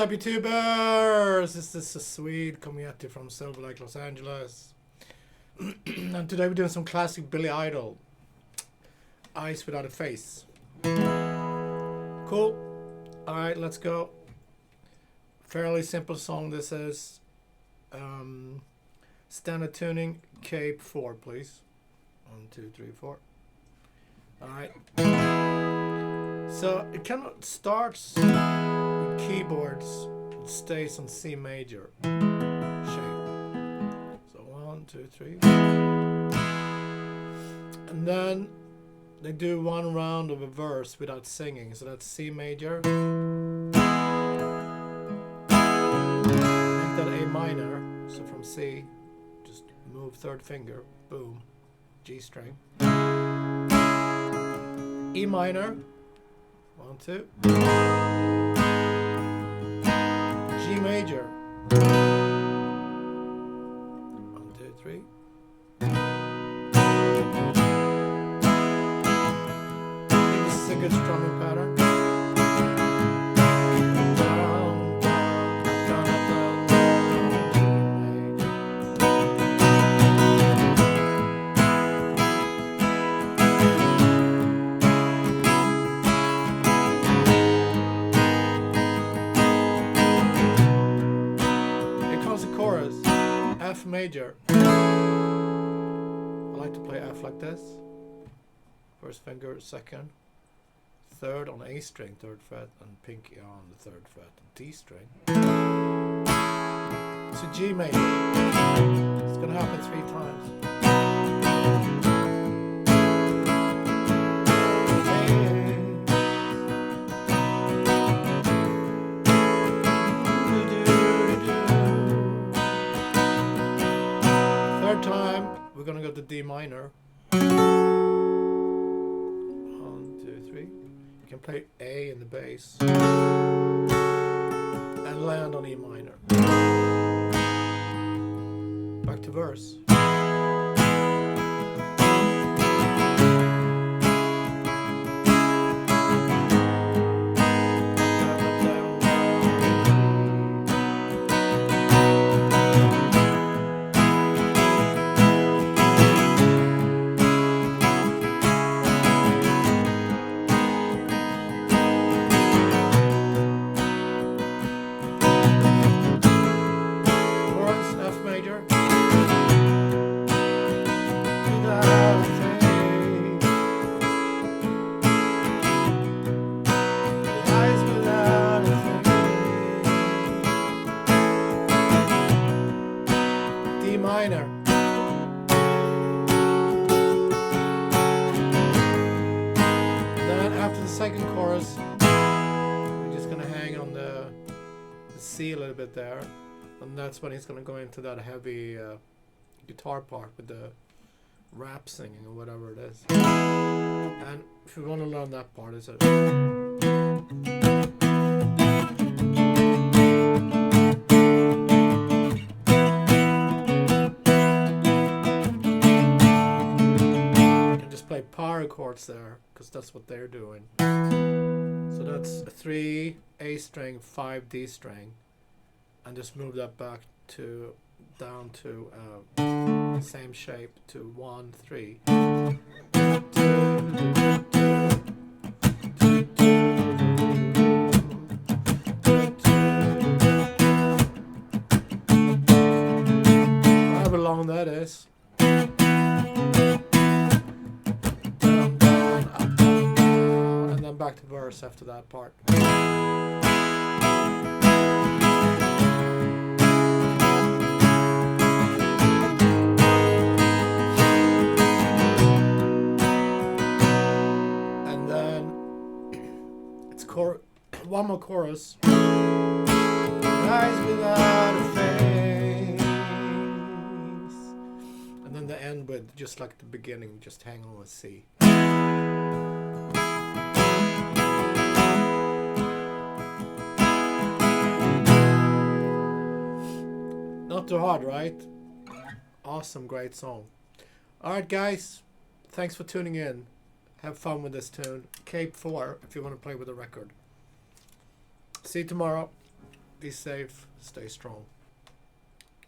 up, YouTubers? This is Swede coming at you from Silver Lake, Los Angeles. And today we're doing some classic Billy Idol. Eyes Without a Face. Cool. Alright, let's go. Fairly simple song this is. Standard tuning, Cape 4, please. 1, 2, 3, 4. Alright. So it kind of starts with keyboards. It stays on C major shape. So 1, 2, 3. And then they do one round of a verse without singing. So that's C major. Make that A minor. So from C, just move third finger. Boom. G string. E minor. 1, 2. G major. 1, 2, 3. This is a good strumming pattern. Down, down, up, down, up, down. Chorus, F major. I like to play F like this. First finger, second, third on A string, third fret, and pinky on the third fret, D string. So G major. It's gonna happen 3 times. Time we're gonna go to D minor. 1, 2, 3. You can play A in the bass and land on E minor. Back to verse. D minor. Then after the second chorus, we're just gonna hang on the C a little bit there, and that's when he's gonna go into that heavy guitar part with the rap singing or whatever it is. And if you want to learn that part, it's a play power chords there because that's what they're doing. So that's 3 A string, 5 D string, and just move that back to down to same shape to 1, 3. However long that is. Back to verse after that part. And then it's one more chorus. Eyes without a face. And then the end with just like the beginning, just hang on with C. Not too hard, right? Awesome, great song. Alright guys, thanks for tuning in. Have fun with this tune. Cape 4 if you want to play with the record. See you tomorrow. Be safe, stay strong.